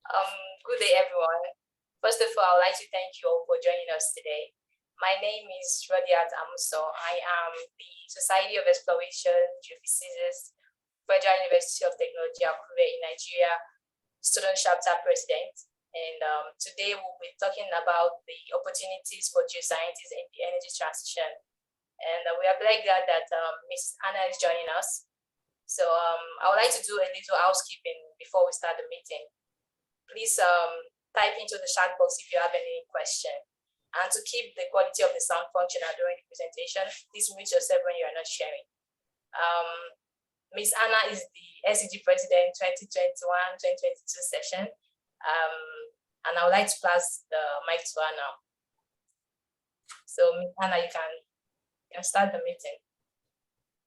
Good day, everyone. First of all, I would like to thank you all for joining us today. My name is Rodiat Amuso. I am the Society of Exploration Geophysicists, Federal University of Technology, Akure in Nigeria, Student Chapter President. And today we'll be talking about the opportunities for geoscientists in the energy transition. And we are very glad that Ms. Anna is joining us. So I would like to do a little housekeeping before we start the meeting. Please type into the chat box if you have any question. And to keep the quality of the sound functional during the presentation, please mute yourself when you are not sharing. Ms. Anna is the SEG President 2021-2022 session. And I would like to pass the mic to her now. So Ms. Anna, you can start the meeting.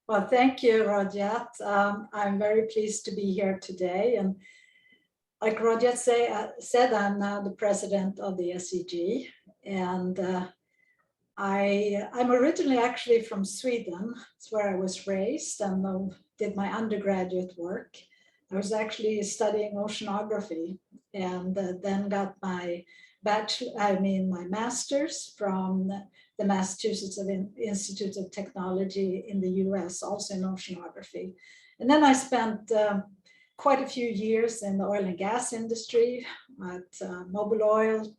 Well, thank you, Rodiat. I'm very pleased to be here today. And like Rodiat said, I'm now the president of the SEG. And I'm originally actually from Sweden. It's where I was raised and did my undergraduate work. I was actually studying oceanography and then got my my master's from the Massachusetts Institute of Technology in the US, also in oceanography. And then I spent quite a few years in the oil and gas industry at Mobil Oil,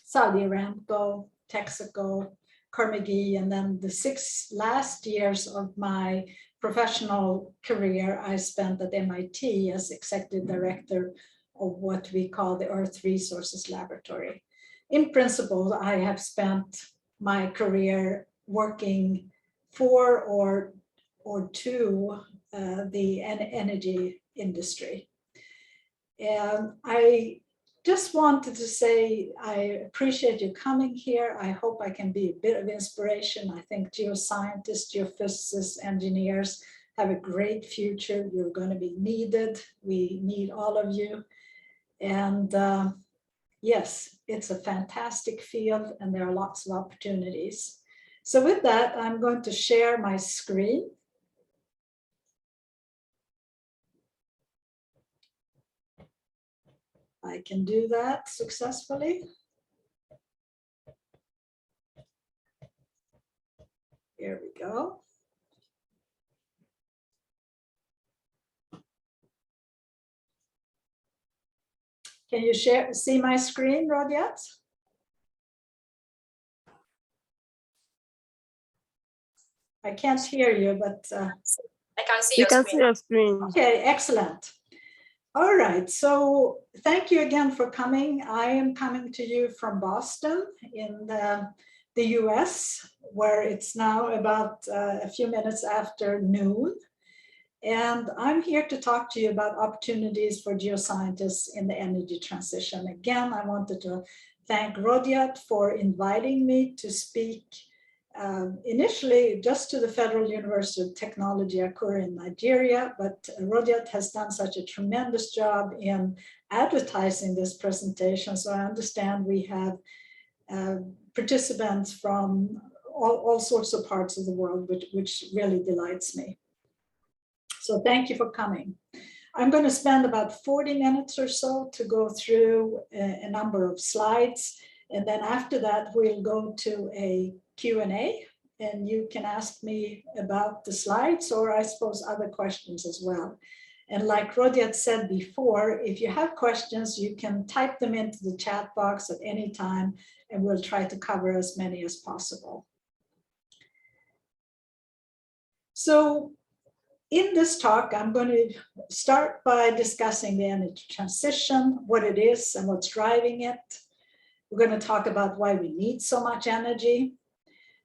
Saudi Aramco, Texaco, Carnegie, and then the 6 last years of my professional career I spent at MIT as executive director of what we call the Earth Resources Laboratory. In principle, I have spent my career working for or to the energy industry. And I just wanted to say, I appreciate you coming here. I hope I can be a bit of inspiration. I think geoscientists, geophysicists, engineers have a great future. You're going to be needed. We need all of you. And yes, it's a fantastic field and there are lots of opportunities. So with that, I'm going to share my screen. I can do that successfully. Here we go. Can you see my screen, Rodiat? I can't hear you, but I can see your screen. Okay, excellent. All right, so thank you again for coming. I am coming to you from Boston in the US, where it's now about a few minutes after noon. And I'm here to talk to you about opportunities for geoscientists in the energy transition. Again, I wanted to thank Rodiat for inviting me to speak initially just to the Federal University of Technology, Akure in Nigeria, but Rodiat has done such a tremendous job in advertising this presentation. So I understand we have participants from all sorts of parts of the world, which really delights me. So thank you for coming. I'm going to spend about 40 minutes or so to go through a number of slides. And then after that, we'll go to a Q&A and you can ask me about the slides or I suppose other questions as well. And like Rodiat said before, if you have questions, you can type them into the chat box at any time and we'll try to cover as many as possible. So in this talk, I'm going to start by discussing the energy transition, what it is and what's driving it. We're going to talk about why we need so much energy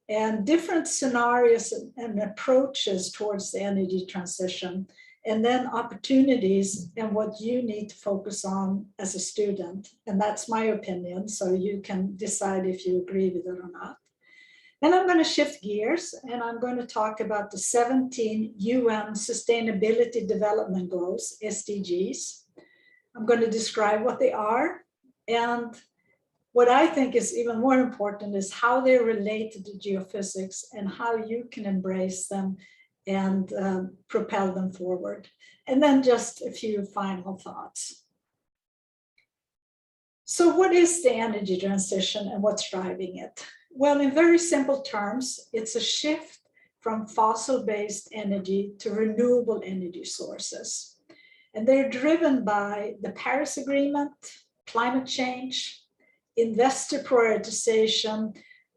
and different scenarios and approaches towards the energy transition, and then opportunities and what you need to focus on as a student. And that's my opinion, so you can decide if you agree with it or not. Then I'm going to shift gears and I'm going to talk about the 17 UN Sustainability Development Goals, SDGs. I'm going to describe what they are, and what I think is even more important is how they relate to geophysics and how you can embrace them and propel them forward. And then just a few final thoughts. So what is the energy transition and what's driving it? Well, in very simple terms, it's a shift from fossil-based energy to renewable energy sources. And they're driven by the Paris Agreement, climate change, investor prioritization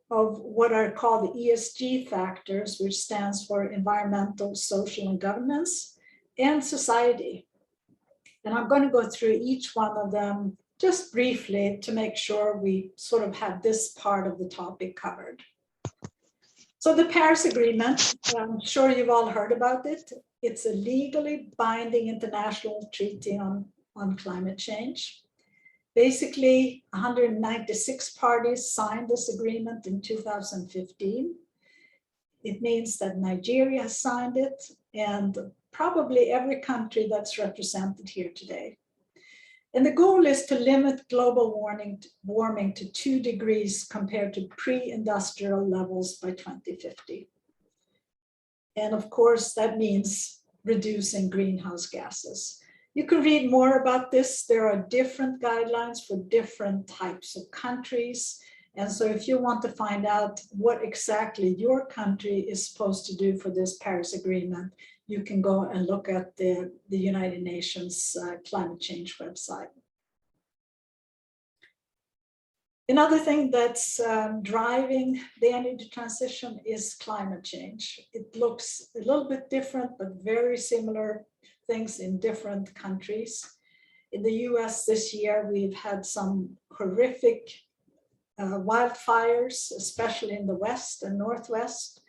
of what are called the ESG factors, which stands for environmental, social, and governance, and society. And I'm going to go through each one of them just briefly to make sure we sort of have this part of the topic covered. So the Paris Agreement, I'm sure you've all heard about it. It's a legally binding international treaty on climate change. Basically, 196 parties signed this agreement in 2015. It means that Nigeria has signed it and probably every country that's represented here today. And the goal is to limit global warming to 2 degrees compared to pre-industrial levels by 2050. And of course, that means reducing greenhouse gases. You can read more about this. There are different guidelines for different types of countries. And so if you want to find out what exactly your country is supposed to do for this Paris Agreement, you can go and look at the United Nations climate change website. Another thing that's driving the energy transition is climate change. It looks a little bit different, but very similar things in different countries. In the US this year, we've had some horrific wildfires, especially in the West and Northwest.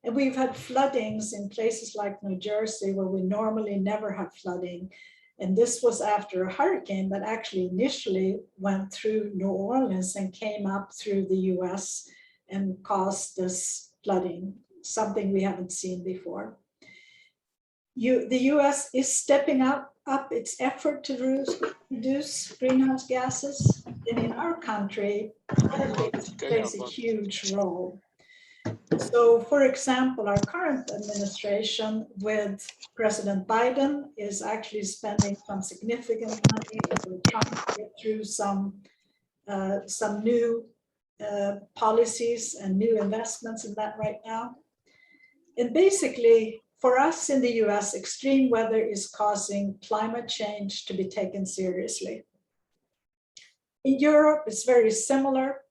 And we've had floodings in places like New Jersey where we normally never have flooding. And this was after a hurricane that actually initially went through New Orleans and came up through the US and caused this flooding, something we haven't seen before. The US is stepping up its effort to reduce greenhouse gases. And in our country, politics plays a huge role. So, for example, our current administration with President Biden is actually spending some significant money. We're trying to get through some new policies and new investments in that right now. And basically, for us in the US, extreme weather is causing climate change to be taken seriously. In Europe, it's very similar.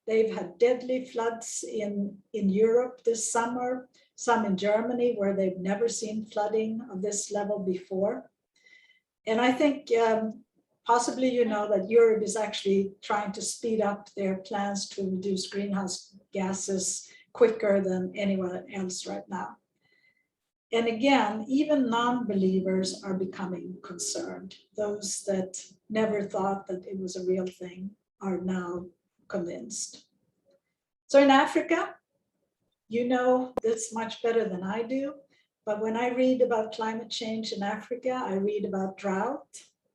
They've had deadly floods in Europe this summer, some in Germany where they've never seen flooding of this level before. And I think possibly you know that Europe is actually trying to speed up their plans to reduce greenhouse gases quicker than anyone else right now. And again, even non-believers are becoming concerned. Those that never thought that it was a real thing are now convinced. So in Africa, you know this much better than I do, but when I read about climate change in Africa, I read about drought,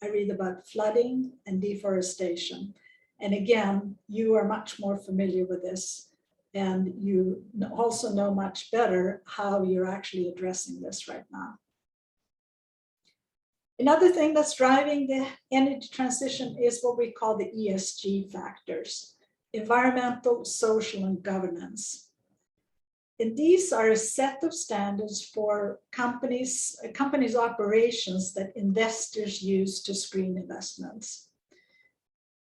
I read about flooding and deforestation. And again, you are much more familiar with this, and you also know much better how you're actually addressing this right now. Another thing that's driving the energy transition is what we call the ESG factors: environmental, social, and governance. And these are a set of standards for companies' operations that investors use to screen investments.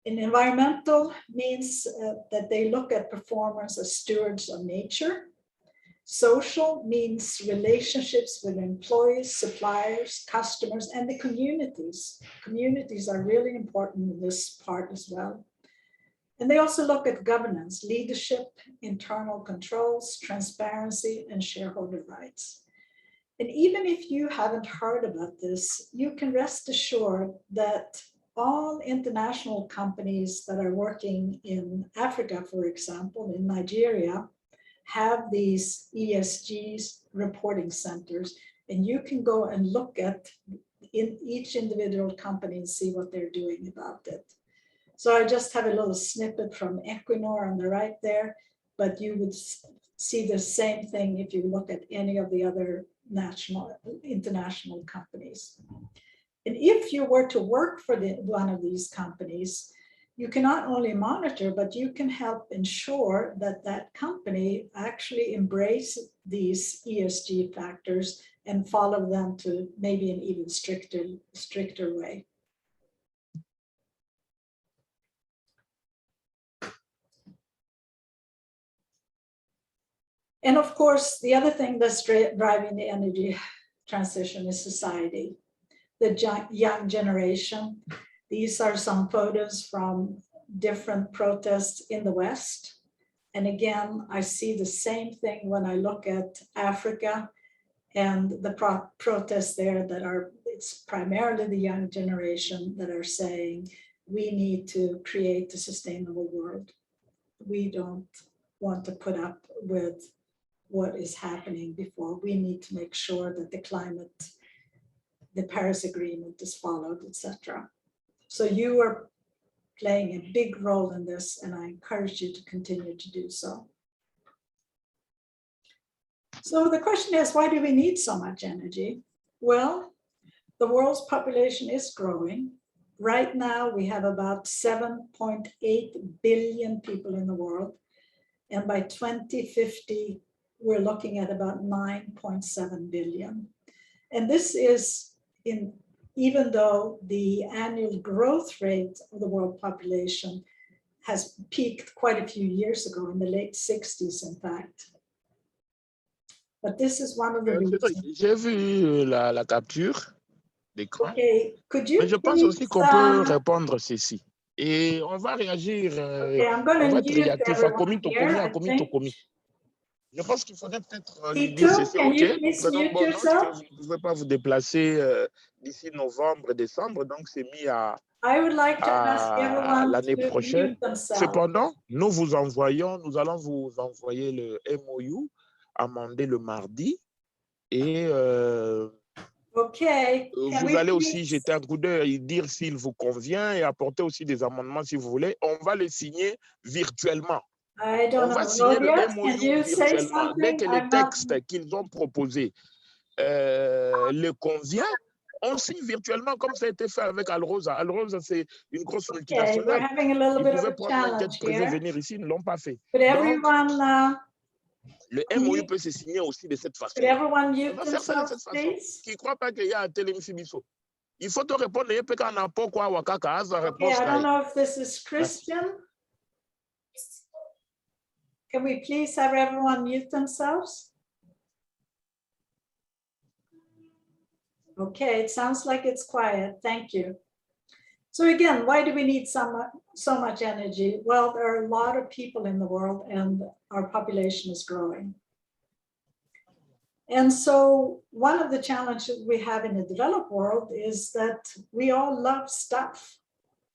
And environmental means that they look at performance as stewards of nature. Social means relationships with employees, suppliers, customers, and the communities. Communities are really important in this part as well. And they also look at governance, leadership, internal controls, transparency, and shareholder rights. And even if you haven't heard about this, you can rest assured that all international companies that are working in Africa, for example, in Nigeria, have these ESG reporting centers, and you can go and look at in each individual company and see what they're doing about it. So I just have a little snippet from Equinor on the right there, but you would see the same thing if you look at any of the other international companies. And if you were to work for one of these companies, you can not only monitor, but you can help ensure that that company actually embrace these ESG factors and follow them to maybe an even stricter way. And of course, the other thing that's driving the energy transition is society, the young generation. These are some photos from different protests in the West. And again, I see the same thing when I look at Africa and the protests there that are, it's primarily the young generation that are saying, we need to create a sustainable world. We don't want to put up with what is happening before. We need to make sure that the Paris Agreement is followed, etc. So you are playing a big role in this, and I encourage you to continue to do so. So the question is, why do we need so much energy? Well, the world's population is growing. Right now, we have about 7.8 billion people in the world. And by 2050, we're looking at about 9.7 billion. And this is even though the annual growth rate of the world population has peaked quite a few years ago, in the late 60s, in fact. But this is one of the reasons. J'ai vu la capture d'écran. Okay, could you Mais je pense aussi qu'on peut répondre ceci. Et on va réagir. Okay, I'm on going va to être mute réactif à everyone here, I think. commis. Je pense qu'il faudrait peut-être lui Titu, dire ceci. can OK, you please prenons mute bonne note que yourself? vous ne pouvez pas vous déplacer d'ici novembre, décembre. Donc, c'est mis à I would like to ask everyone l'année to prochaine. mute themselves. Cependant, nous allons vous envoyer le MOU amendé le mardi. Et okay. vous allez aussi jeter un coup d'œil et dire s'il vous convient et apporter aussi des amendements si vous voulez. On va les signer virtuellement. On va signer le MOU virtuellement. Dès que les textes qu'ils ont proposés les convient, on signe virtuellement comme ça a été fait avec Alrosa. Alrosa, c'est une grosse multinationale. Ils pouvaient prendre l'enquête privée, venir ici, ils ne l'ont pas fait. Donc, le MOU peut se signer aussi de cette façon. On va faire ça de cette façon. Qui ne croit pas qu'il y a un télémissibiso. Il faut te répondre, il y a peut-être un apport quoi, wakaka, as a réponse. I don't know if this is Christian. Can we please have everyone mute themselves? Okay, it sounds like it's quiet. Thank you. So again, why do we need so much energy? Well, there are a lot of people in the world and our population is growing. And so one of the challenges we have in the developed world is that we all love stuff.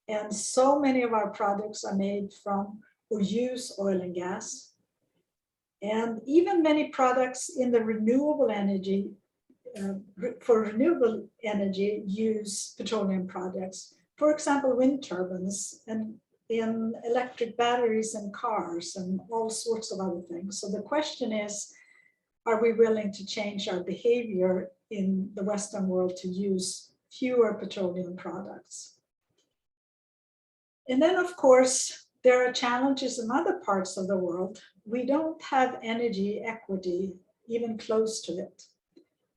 And so many of our products are made from or use oil and gas. And even many products in the renewable energy, for renewable energy, use petroleum products. For example, wind turbines and in electric batteries in cars and all sorts of other things. So the question is, are we willing to change our behavior in the Western world to use fewer petroleum products? And then, of course, there are challenges in other parts of the world. We don't have energy equity even close to it.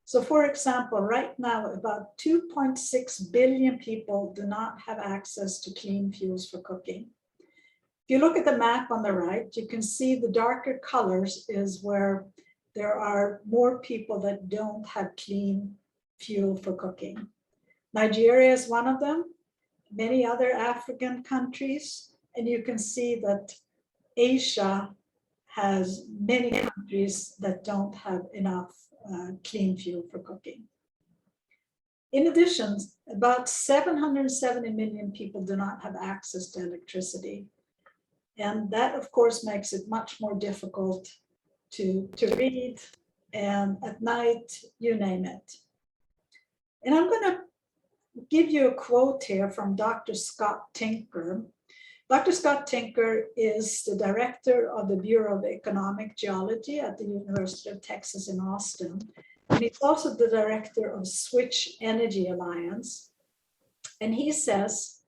So for example, right now, about 2.6 billion people do not have access to clean fuels for cooking. If you look at the map on the right, you can see the darker colors is where there are more people that don't have clean fuel for cooking. Nigeria is one of them, many other African countries, and you can see that Asia has many countries that don't have enough clean fuel for cooking. In addition, about 770 million people do not have access to electricity. And that, of course, makes it much more difficult to read, and at night, you name it. And I'm going to give you a quote here from Dr. Scott Tinker. Dr. Scott Tinker is the director of the Bureau of Economic Geology at the University of Texas in Austin. And he's also the director of Switch Energy Alliance. And he says,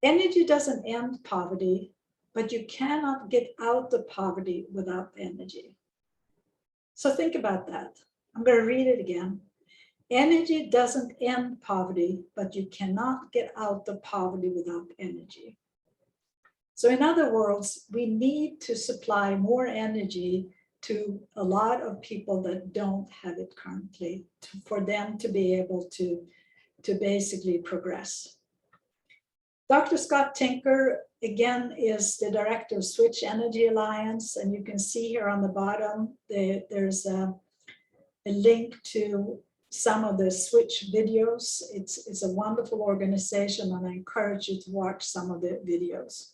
Energy doesn't end poverty, but you cannot get out of poverty without energy. So think about that. I'm going to read it again. Energy doesn't end poverty, but you cannot get out of poverty without energy. So in other words, we need to supply more energy to a lot of people that don't have it currently, for them to be able to basically progress. Dr. Scott Tinker, again, is the director of Switch Energy Alliance, and you can see here on the bottom, there's a link to some of the Switch videos. It's a wonderful organization, and I encourage you to watch some of the videos.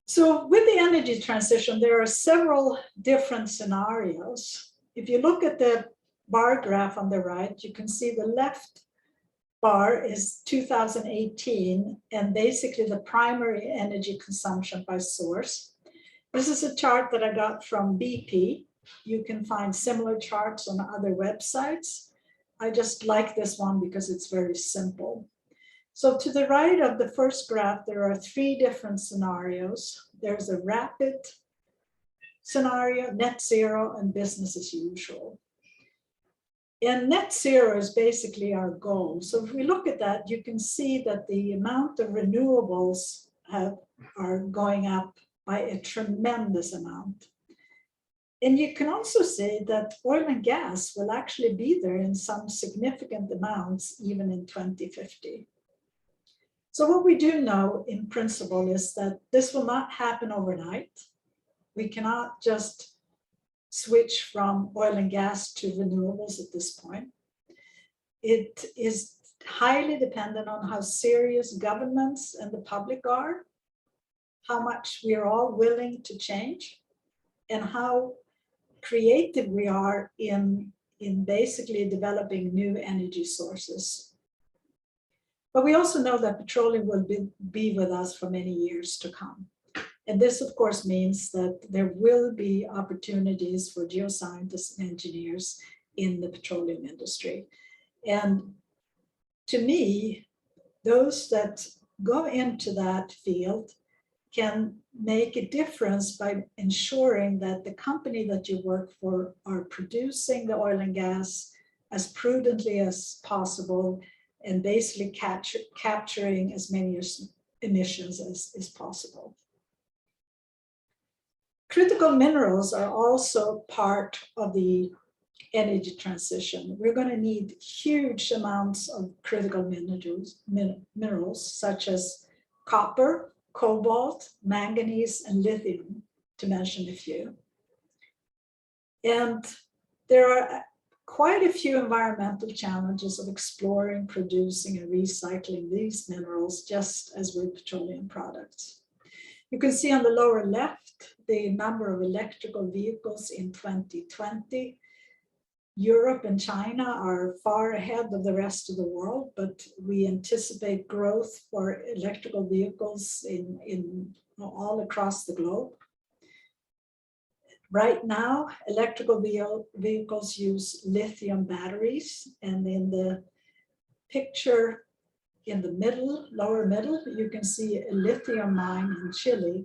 So with the energy transition, there are several different scenarios. If you look at the bar graph on the right, you can see the left bar is 2018, and basically the primary energy consumption by source. This is a chart that I got from BP. You can find similar charts on other websites. I just like this one because it's very simple. So to the right of the first graph, there are three different scenarios. There's a rapid scenario, net zero, and business as usual. And net zero is basically our goal. So if we look at that, you can see that the amount of renewables are going up by a tremendous amount. And you can also say that oil and gas will actually be there in some significant amounts, even in 2050. So what we do know in principle is that this will not happen overnight. We cannot just switch from oil and gas to renewables at this point. It is highly dependent on how serious governments and the public are, how much we are all willing to change, and how creative we are in basically developing new energy sources. But we also know that petroleum will be with us for many years to come. And this, of course, means that there will be opportunities for geoscientists and engineers in the petroleum industry. And to me, those that go into that field can make a difference by ensuring that the company that you work for are producing the oil and gas as prudently as possible, and basically capturing as many emissions as possible. Critical minerals are also part of the energy transition. We're going to need huge amounts of critical minerals such as copper, cobalt, manganese, and lithium, to mention a few. And there are quite a few environmental challenges of exploring, producing, and recycling these minerals, just as with petroleum products. You can see on the lower left the number of electrical vehicles in 2020. Europe and China are far ahead of the rest of the world, but we anticipate growth for electrical vehicles in all across the globe. Right now, electrical vehicles use lithium batteries, and in the picture in the middle, lower middle, you can see a lithium mine in Chile.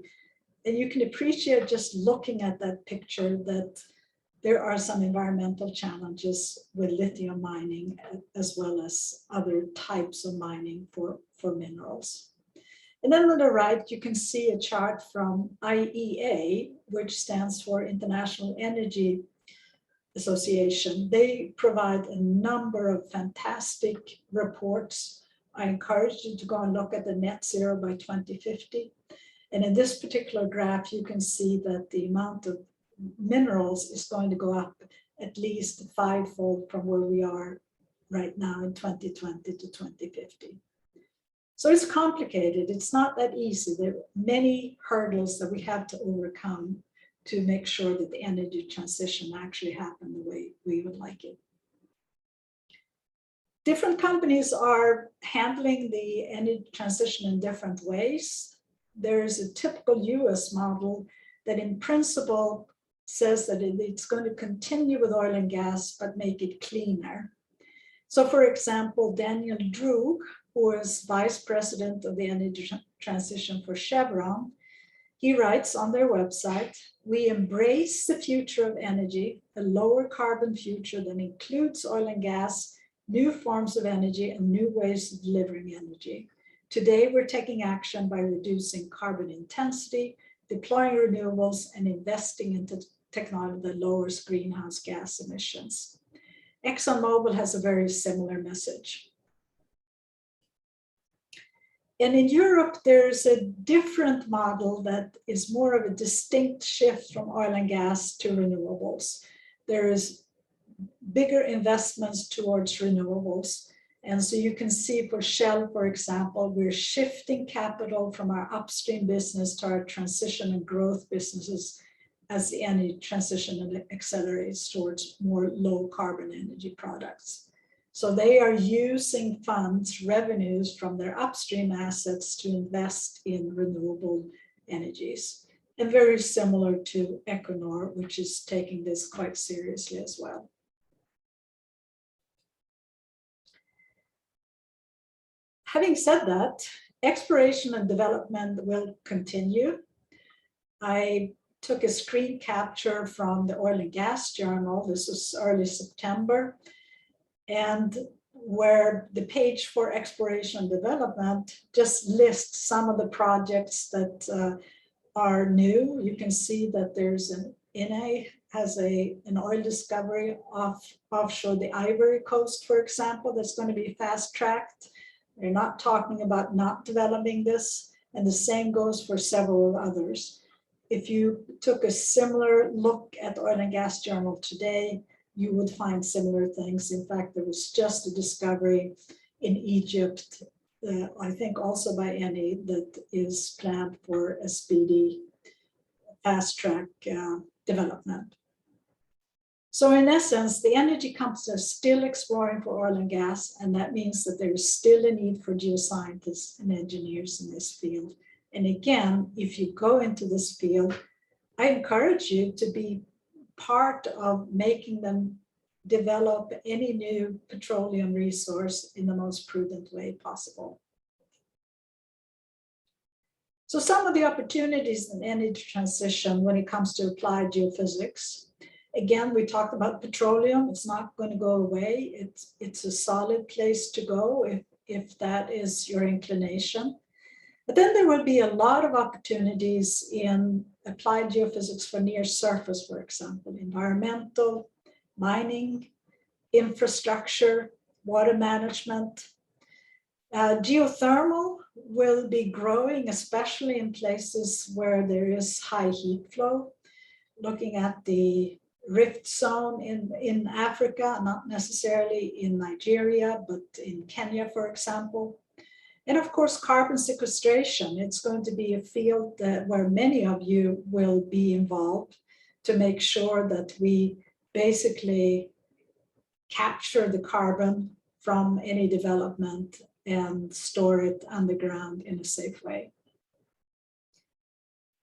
And you can appreciate just looking at that picture that there are some environmental challenges with lithium mining, as well as other types of mining for minerals. And then on the right, you can see a chart from IEA, which stands for International Energy Association. They provide a number of fantastic reports. I encourage you to go and look at the net zero by 2050. And in this particular graph, you can see that the amount of minerals is going to go up at least fivefold from where we are right now in 2020 to 2050. So it's complicated. It's not that easy. There are many hurdles that we have to overcome to make sure that the energy transition actually happens the way we would like it. Different companies are handling the energy transition in different ways. There's a typical US model that in principle says that it's going to continue with oil and gas, but make it cleaner. So for example, Daniel Droog, who is Vice President of the Energy Transition for Chevron, he writes on their website, "We embrace the future of energy, a lower carbon future that includes oil and gas, new forms of energy, and new ways of delivering energy. Today, we're taking action by reducing carbon intensity, deploying renewables, and investing into technology that lowers greenhouse gas emissions." ExxonMobil has a very similar message. And in Europe, there's a different model that is more of a distinct shift from oil and gas to renewables. There is bigger investments towards renewables. And so you can see for Shell, for example, we're shifting capital from our upstream business to our transition and growth businesses as the energy transition accelerates towards more low carbon energy products. So they are using funds, revenues from their upstream assets to invest in renewable energies. And very similar to Equinor, which is taking this quite seriously as well. Having said that, exploration and development will continue. I took a screen capture from the Oil and Gas Journal. This was early September. And where the page for exploration and development just lists some of the projects that are new. You can see that there's an INA has an oil discovery offshore the Ivory Coast, for example, that's going to be fast-tracked. They're not talking about not developing this, and the same goes for several others. If you took a similar look at the Oil and Gas Journal today, you would find similar things. In fact, there was just a discovery in Egypt, I think also by Eni, that is planned for a speedy fast-track development. So in essence, the energy companies are still exploring for oil and gas, and that means that there is still a need for geoscientists and engineers in this field. And again, if you go into this field, I encourage you to be part of making them develop any new petroleum resource in the most prudent way possible. So some of the opportunities in energy transition when it comes to applied geophysics. Again, we talked about petroleum. It's not going to go away. It's a solid place to go if that is your inclination. But then there will be a lot of opportunities in applied geophysics for near surface, for example, environmental, mining, infrastructure, water management. Geothermal will be growing, especially in places where there is high heat flow. Looking at the rift zone in Africa, not necessarily in Nigeria, but in Kenya, for example. And of course, carbon sequestration. It's going to be a field where many of you will be involved to make sure that we basically capture the carbon from any development and store it underground in a safe way.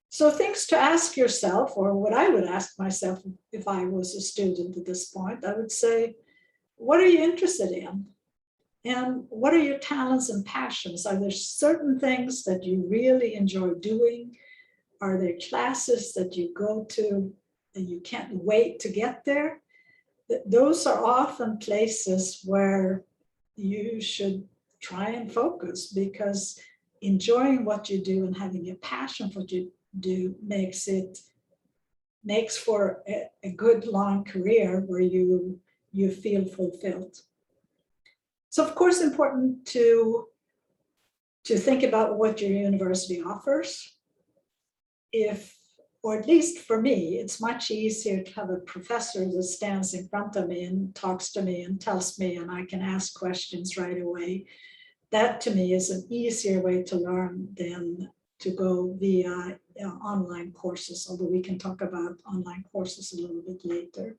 So things to ask yourself, or what I would ask myself if I was a student at this point, I would say, what are you interested in? And what are your talents and passions? Are there certain things that you really enjoy doing? Are there classes that you go to and you can't wait to get there? Those are often places where you should try and focus, because enjoying what you do and having a passion for what you do makes for a good long career where you feel fulfilled. So of course, important to think about what your university offers. Or at least for me, it's much easier to have a professor that stands in front of me and talks to me and tells me, and I can ask questions right away. That to me is an easier way to learn than to go via online courses, although we can talk about online courses a little bit later.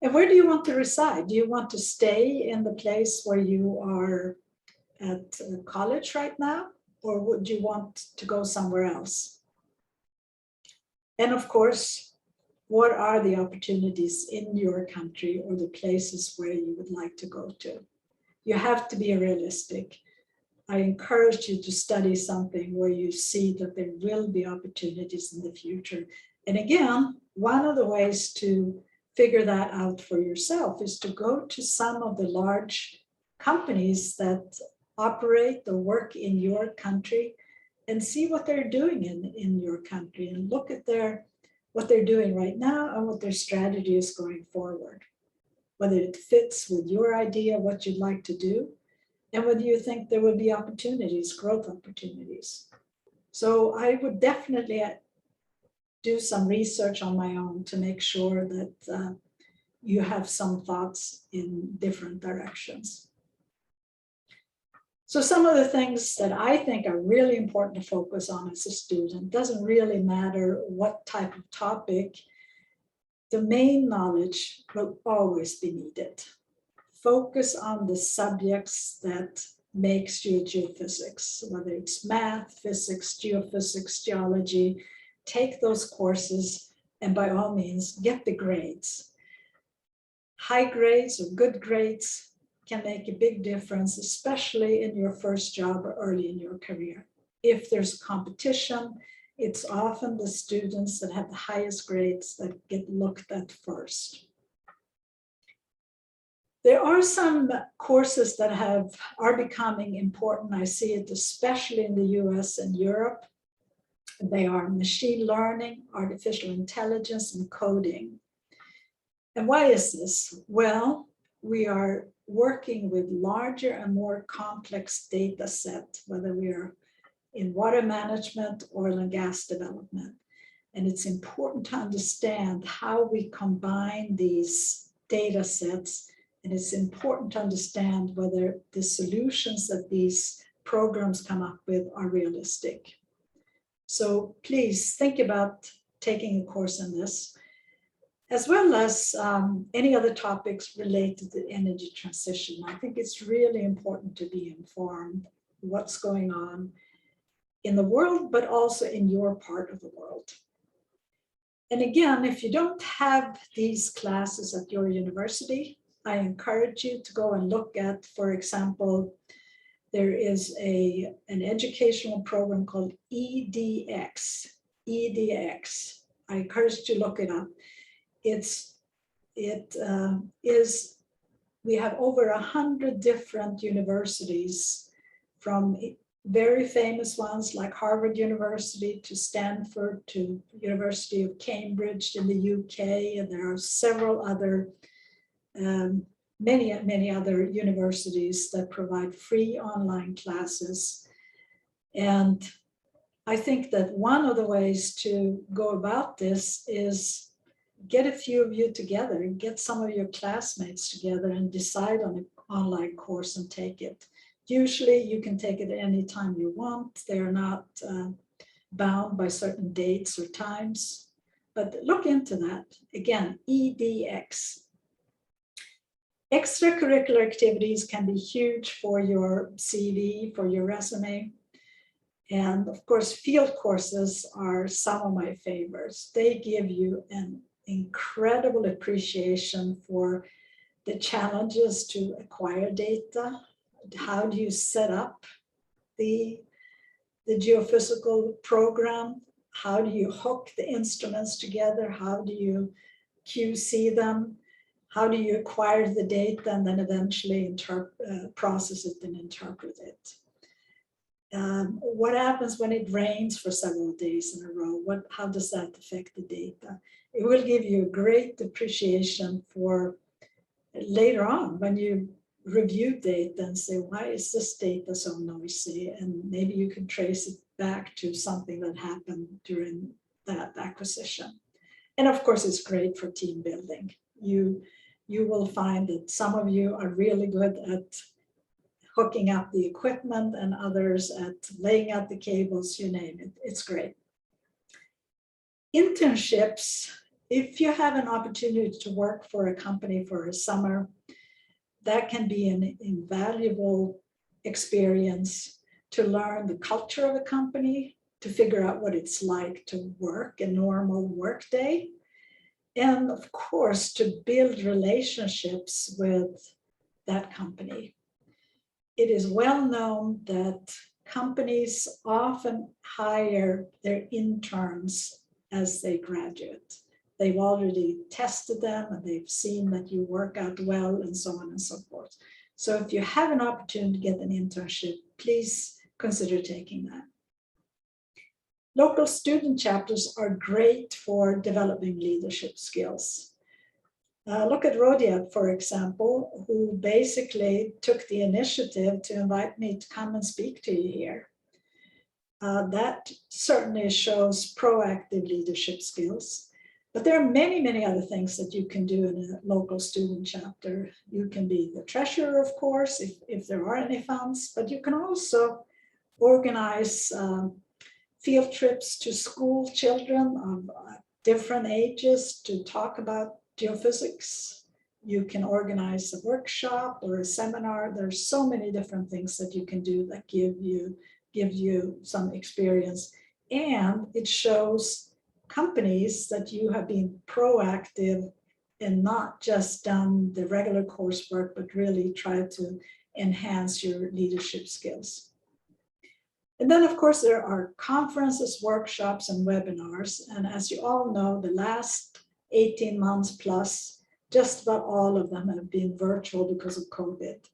And where do you want to reside? Do you want to stay in the place where you are at college right now, or would you want to go somewhere else? And of course, what are the opportunities in your country or the places where you would like to go to. You have to be realistic. I encourage you to study something where you see that there will be opportunities in the future. And again, one of the ways to figure that out for yourself is to go to some of the large companies that operate or work in your country and see what they're doing in your country, and look at what they're doing right now and what their strategy is going forward, whether it fits with your idea, what you'd like to do, and whether you think there will be opportunities, growth opportunities. So I would definitely do some research on my own to make sure that you have some thoughts in different directions. So some of the things that I think are really important to focus on as a student, doesn't really matter what type of topic, domain knowledge will always be needed. Focus on the subjects that makes you geophysics, whether it's math, physics, geophysics, geology. Take those courses and by all means get the grades. High grades or good grades can make a big difference, especially in your first job or early in your career. If there's competition, it's often the students that have the highest grades that get looked at first. There are some courses that are becoming important. I see it especially in the US and Europe. They are machine learning, artificial intelligence, and coding. And why is this? Well, we are working with larger and more complex data set, whether we are in water management, oil and gas development. And it's important to understand how we combine these data sets. And it's important to understand whether the solutions that these programs come up with are realistic. So please think about taking a course in this, as well as any other topics related to energy transition. I think it's really important to be informed what's going on in the world, but also in your part of the world. And again, if you don't have these classes at your university, I encourage you to go and look at, for example, there is an educational program called EDX. EDX. I encourage you to look it up. We have over 100 different universities, from very famous ones like Harvard University to Stanford to University of Cambridge in the UK, and there are several other, many other universities that provide free online classes. And I think that one of the ways to go about this is get a few of you together, get some of your classmates together and decide on an online course and take it. Usually you can take it any time you want. They're not bound by certain dates or times, but look into that. Again, EDX. Extracurricular activities can be huge for your CV, for your resume. And of course, field courses are some of my favorites. They give you an incredible appreciation for the challenges to acquire data. How do you set up the geophysical program? How do you hook the instruments together? How do you QC them? How do you acquire the data and then eventually process it and interpret it? What happens when it rains for several days in a row? How does that affect the data? It will give you a great appreciation for later on when you review data and say, why is this data so noisy? And maybe you can trace it back to something that happened during that acquisition. And of course, it's great for team building. You will find that some of you are really good at hooking up the equipment and others at laying out the cables, you name it. It's great. Internships, if you have an opportunity to work for a company for a summer, that can be an invaluable experience to learn the culture of a company, to figure out what it's like to work a normal work day. And of course, to build relationships with that company. It is well known that companies often hire their interns as they graduate. They've already tested them and they've seen that you work out well and so on and so forth. So if you have an opportunity to get an internship, please consider taking that. Local student chapters are great for developing leadership skills. Look at Rodia, for example, who basically took the initiative to invite me to come and speak to you here. That certainly shows proactive leadership skills. But there are many, many other things that you can do in a local student chapter. You can be the treasurer, of course, if there are any funds, but you can also organize field trips to school children of different ages to talk about geophysics. You can organize a workshop or a seminar. There's so many different things that you can do that give you some experience. And it shows companies that you have been proactive and not just done the regular coursework, but really try to enhance your leadership skills. And then, of course, there are conferences, workshops, and webinars. And as you all know, the last 18 months plus, just about all of them have been virtual because of COVID.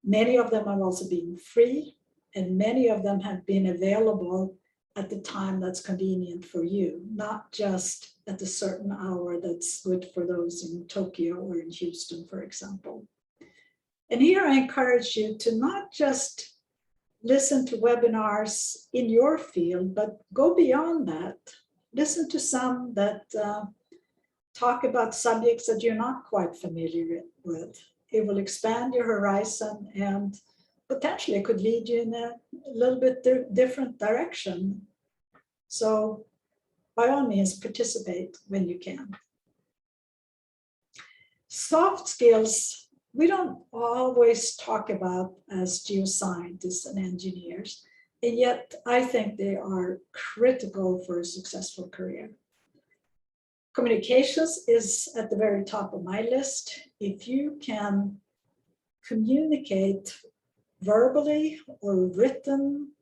Many of them have also been free, and many of them have been available at the time that's convenient for you, not just at a certain hour that's good for those in Tokyo or in Houston, for example. And here I encourage you to not just listen to webinars in your field, but go beyond that. Listen to some that talk about subjects that you're not quite familiar with. It will expand your horizon and potentially could lead you in a little bit different direction. So by all means, participate when you can. Soft skills, we don't always talk about as geoscientists and engineers, and yet I think they are critical for a successful career. Communications is at the very top of my list. If you can communicate verbally or written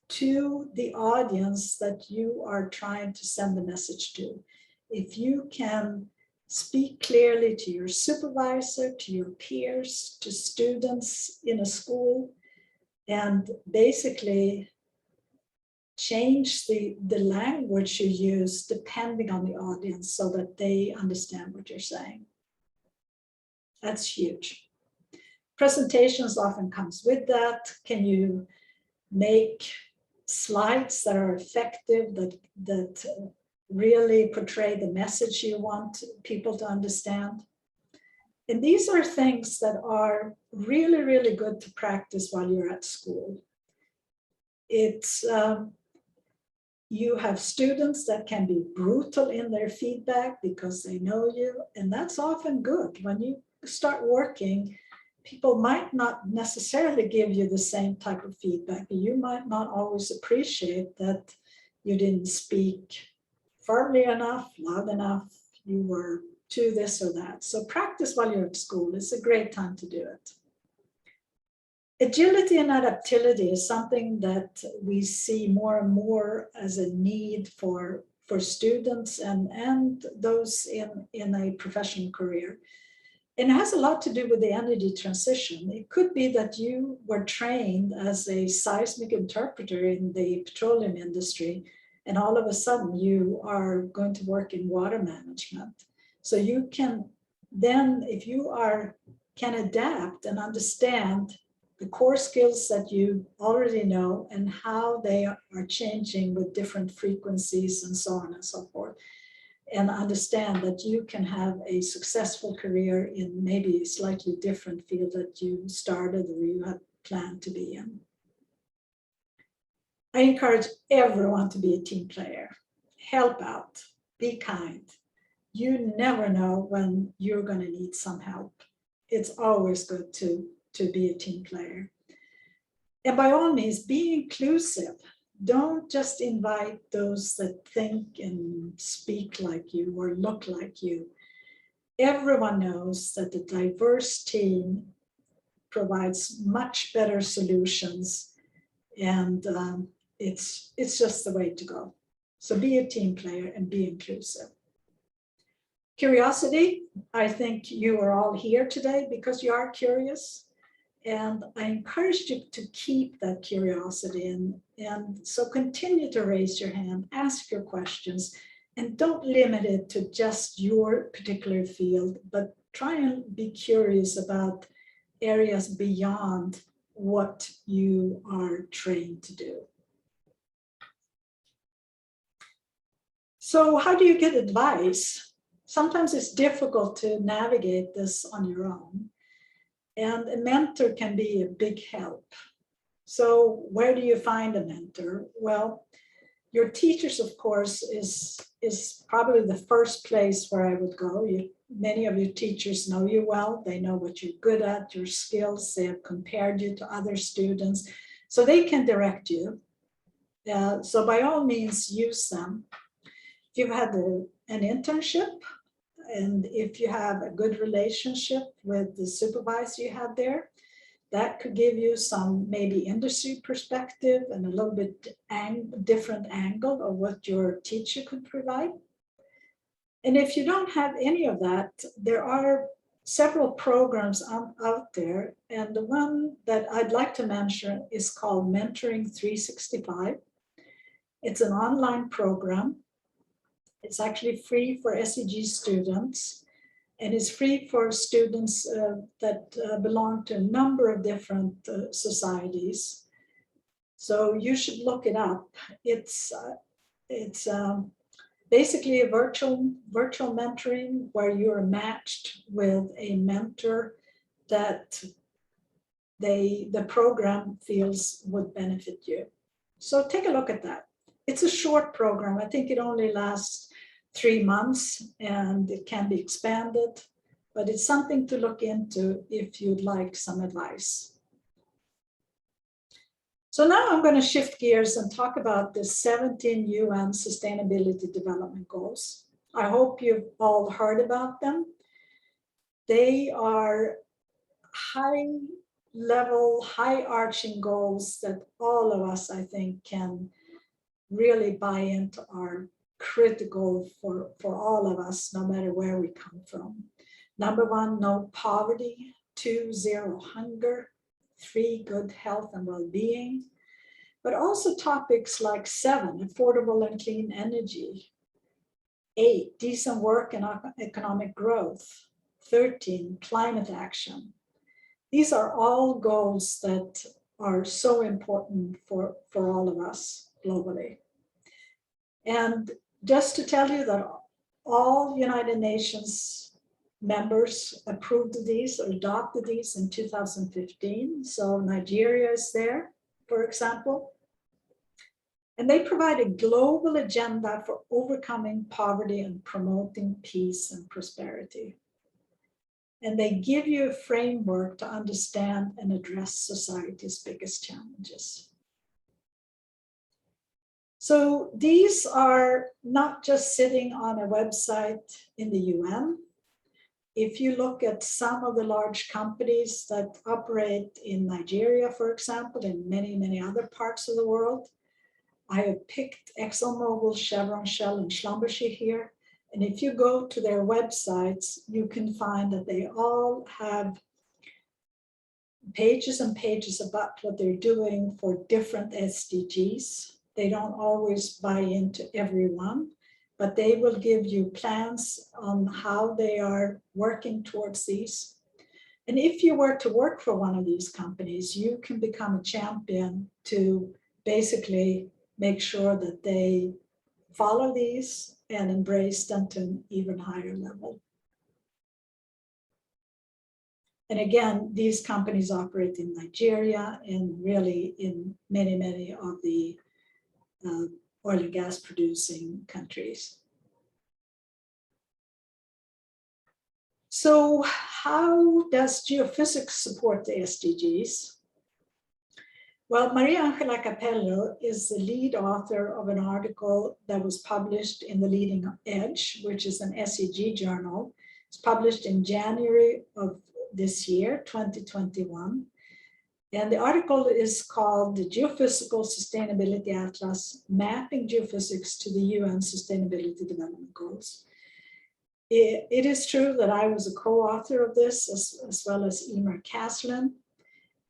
to the audience that you are trying to send the message to, if you can speak clearly to your supervisor, to your peers, to students in a school, and basically change the language you use depending on the audience so that they understand what you're saying. That's huge. Presentations often comes with that. Can you make slides that are effective, that really portray the message you want people to understand? And these are things that are really, really good to practice while you're at school. It's you have students that can be brutal in their feedback because they know you, and that's often good. When you start working, people might not necessarily give you the same type of feedback. You might not always appreciate that you didn't speak firmly enough, loud enough, you were to this or that. So practice while you're at school. It's a great time to do it. Agility and adaptability is something that we see more and more as a need for students and those in a professional career. And it has a lot to do with the energy transition. It could be that you were trained as a seismic interpreter in the petroleum industry, and all of a sudden you are going to work in water management. So you can then, if you can adapt and understand the core skills that you already know and how they are changing with different frequencies and so on and so forth, and understand that you can have a successful career in maybe a slightly different field that you started or you had planned to be in. I encourage everyone to be a team player. Help out, be kind. You never know when you're going to need some help. It's always good to be a team player. And by all means, be inclusive. don't just invite those that think and speak like you or look like you. Everyone knows that a diverse team provides much better solutions, and it's just the way to go. So be a team player and be inclusive. Curiosity, I think you are all here today because you are curious. And I encourage you to keep that curiosity, and so continue to raise your hand, ask your questions, and don't limit it to just your particular field, but try and be curious about areas beyond what you are trained to do. So how do you get advice? Sometimes it's difficult to navigate this on your own. And a mentor can be a big help. So where do you find a mentor? Well, your teachers, of course, is probably the first place where I would go. Many of your teachers know you well. They know what you're good at, your skills. They have compared you to other students, so they can direct you. So by all means, use them. If you've had an internship, and if you have a good relationship with the supervisor you have there, that could give you some maybe industry perspective and a little bit different angle of what your teacher could provide. And if you don't have any of that, there are several programs out there. And the one that I'd like to mention is called Mentoring 365. It's an online program. It's actually free for SEG students, and it's free for students that belong to a number of different societies. So you should look it up. It's basically a virtual mentoring where you're matched with a mentor that the program feels would benefit you. So take a look at that. It's a short program. I think it only lasts 3 months, and it can be expanded, but it's something to look into if you'd like some advice. So now I'm going to shift gears and talk about the 17 UN Sustainability Development Goals. I hope you've all heard about them. They are high-level, high-arching goals that all of us, I think, can really buy into are critical for all of us, no matter where we come from. Number 1, no poverty. 2, zero hunger. 3, good health and well-being. But also topics like 7, affordable and clean energy. 8, decent work and economic growth. 13, climate action. These are all goals that are so important for all of us globally. And just to tell you that all United Nations members approved these or adopted these in 2015. So Nigeria is there, for example. And they provide a global agenda for overcoming poverty and promoting peace and prosperity. And they give you a framework to understand and address society's biggest challenges. So these are not just sitting on a website in the UN. If you look at some of the large companies that operate in Nigeria, for example, and many, many other parts of the world, I have picked ExxonMobil, Chevron, Shell, and Schlumberger here. And if you go to their websites, you can find that they all have pages and pages about what they're doing for different SDGs. They don't always buy into every one, but they will give you plans on how they are working towards these. And if you were to work for one of these companies, you can become a champion to basically make sure that they follow these and embrace them to an even higher level. And again, these companies operate in Nigeria and really in many, many of the oil and gas producing countries. So how does geophysics support the SDGs? Well, Maria Angela Capello is the lead author of an article that was published in the Leading Edge, which is an SEG journal. It's published in January of this year, 2021. And the article is called The Geophysical Sustainability Atlas, Mapping Geophysics to the UN Sustainability Development Goals. It is true that I was a co-author of this, as well as Emer Caslin,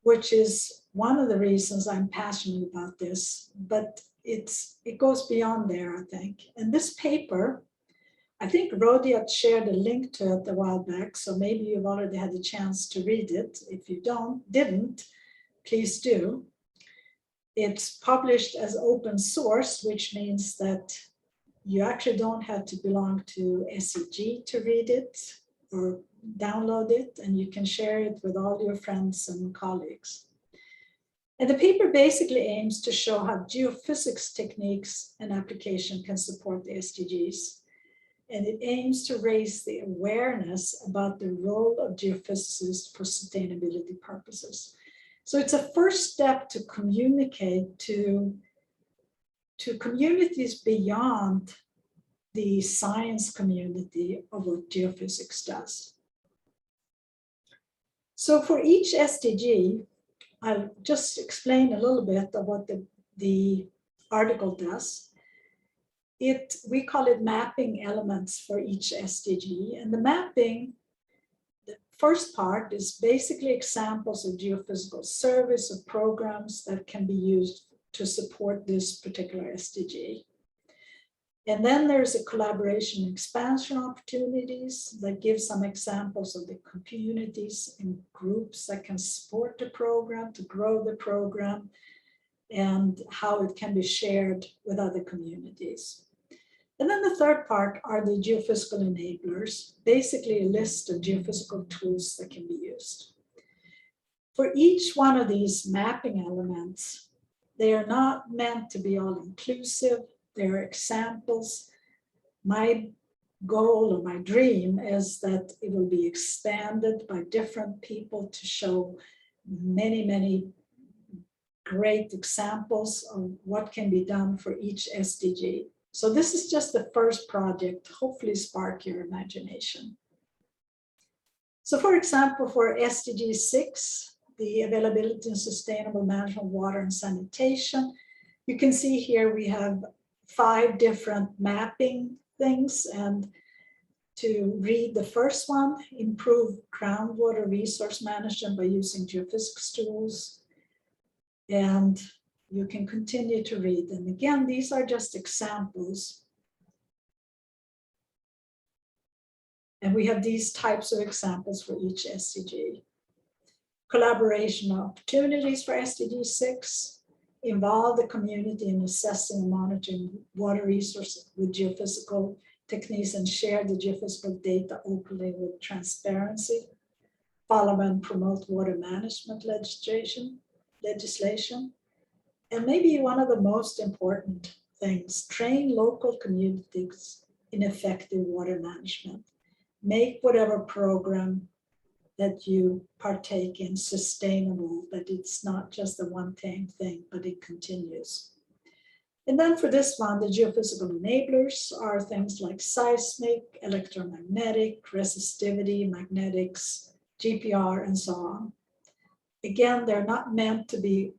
which is one of the reasons I'm passionate about this, but it goes beyond there, I think. And this paper, I think Rodiat shared a link to it a while back, so maybe you've already had a chance to read it. If you didn't, please do. It's published as open source, which means that you actually don't have to belong to SEG to read it or download it, and you can share it with all your friends and colleagues. And the paper basically aims to show how geophysics techniques and application can support the SDGs. And it aims to raise the awareness about the role of geophysicists for sustainability purposes. So it's a first step to communicate to communities beyond the science community of what geophysics does. So for each SDG, I'll just explain a little bit of what the article does. We call it mapping elements for each SDG. And the mapping, the first part is basically examples of geophysical surveys or programs that can be used to support this particular SDG. And then there's a collaboration and expansion opportunities that give some examples of the communities and groups that can support the program, to grow the program, and how it can be shared with other communities. And then the third part are the geophysical enablers, basically a list of geophysical tools that can be used. For each one of these mapping elements, they are not meant to be all inclusive. They're examples. My goal or my dream is that it will be expanded by different people to show many, many great examples of what can be done for each SDG. So this is just the first project, hopefully spark your imagination. So for example, for SDG 6, the availability and sustainable management of water and sanitation, you can see here we have 5 different mapping things. And to read the first one, improve groundwater resource management by using geophysics tools. And you can continue to read. And again, these are just examples. And we have these types of examples for each SDG. Collaboration opportunities for SDG 6. Involve the community in assessing and monitoring water resources with geophysical techniques and share the geophysical data openly with transparency. Follow and promote water management legislation. And maybe one of the most important things, train local communities in effective water management. Make whatever program that you partake in sustainable, that it's not just a one-time thing, but it continues. And then for this one, the geophysical enablers are things like seismic, electromagnetic, resistivity, magnetics, GPR, and so on. Again, they're not meant to be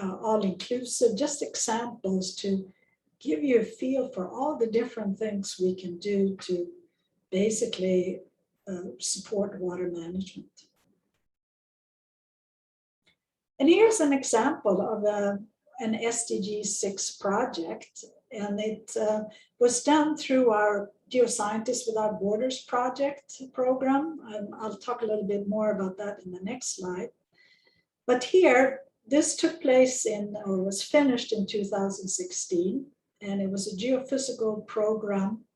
all-inclusive, just examples to give you a feel for all the different things we can do to basically support water management. And here's an example of an SDG 6 project, and it was done through our Geoscientists Without Borders program. I'll talk a little bit more about that in the next slide. But here, this took place or was finished in 2016, and it was a geophysical program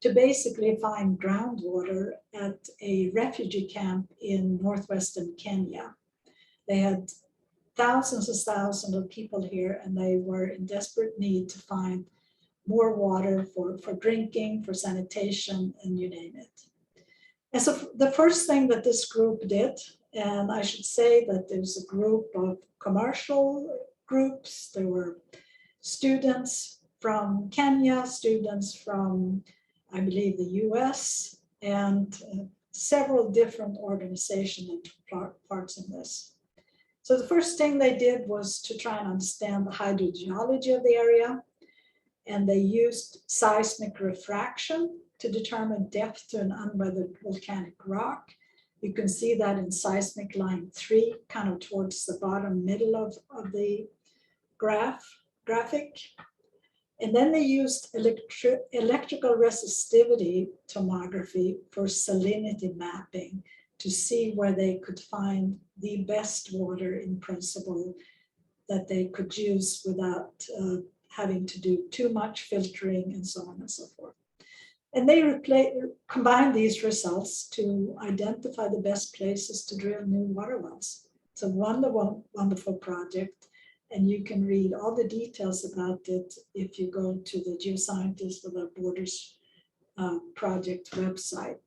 to basically find groundwater at a refugee camp in northwestern Kenya. They had thousands of people here, and they were in desperate need to find more water for drinking, for sanitation, and you name it. And so the first thing that this group did And I should say that there's a group of commercial groups. There were students from Kenya, students from, I believe, the US, and several different organizations that took parts in this. So the first thing they did was to try and understand the hydrogeology of the area. And they used seismic refraction to determine depth to an unweathered volcanic rock. You can see that in seismic line 3, kind of towards the bottom middle of the graphic. And then they used electrical resistivity tomography for salinity mapping to see where they could find the best water in principle that they could use without having to do too much filtering and so on and so forth. And they combined these results to identify the best places to drill new water wells. It's a wonderful, wonderful project. And you can read all the details about it if you go to the Geoscientists Without Borders project website.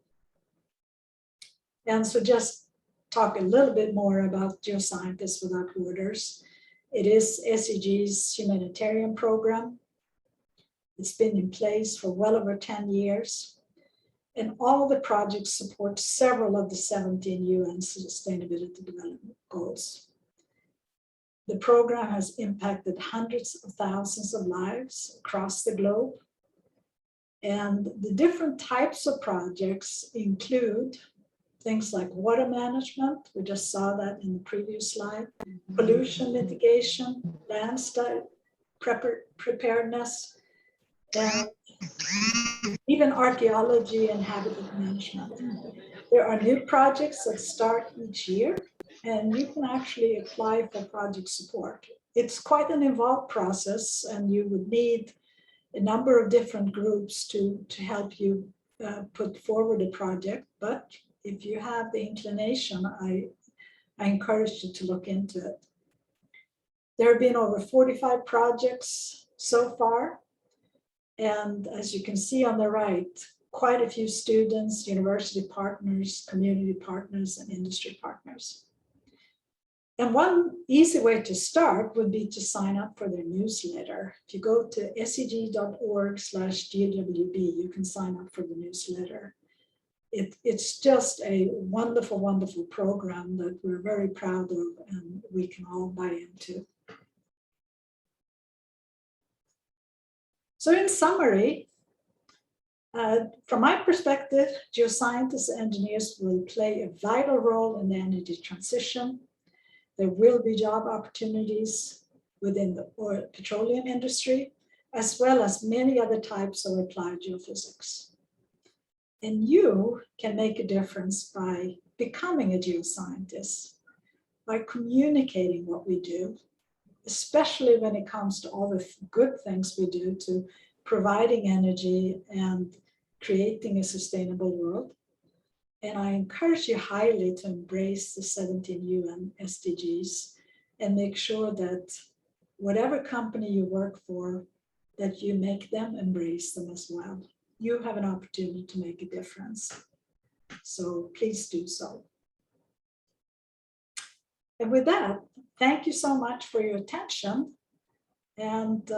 And so just talk a little bit more about Geoscientists Without Borders. It is SEG's humanitarian program. It's been in place for well over 10 years. And all the projects support several of the 17 UN Sustainability Development Goals. The program has impacted hundreds of thousands of lives across the globe. And the different types of projects include things like water management, we just saw that in the previous slide, pollution mitigation, landslide preparedness, and even archaeology and habitat management. There are new projects that start each year, and you can actually apply for project support. It's quite an involved process, and you would need a number of different groups to help you put forward a project. But if you have the inclination, I encourage you to look into it. There have been over 45 projects so far. And as you can see on the right, quite a few students, university partners, community partners, and industry partners. And one easy way to start would be to sign up for their newsletter. If you go to seg.org/GWB, you can sign up for the newsletter. It's just a wonderful, wonderful program that we're very proud of and we can all buy into. So in summary, from my perspective, geoscientists and engineers will play a vital role in the energy transition. There will be job opportunities within the oil petroleum industry, as well as many other types of applied geophysics. And you can make a difference by becoming a geoscientist, by communicating what we do, especially when it comes to all the good things we do to providing energy and creating a sustainable world. And I encourage you highly to embrace the 17 UN SDGs and make sure that whatever company you work for, that you make them embrace them as well. You have an opportunity to make a difference. So please do so. And with that, thank you so much for your attention. And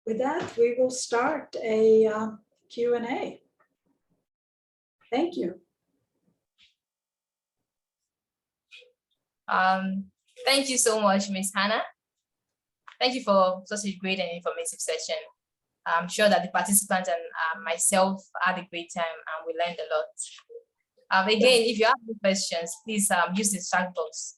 with that, we will start a Q&A. Thank you. Thank you so much, Ms. Hannah. Thank you for such a great and informative session. I'm sure that the participants and myself had a great time and we learned a lot. Again, if you have any questions, please use the chat box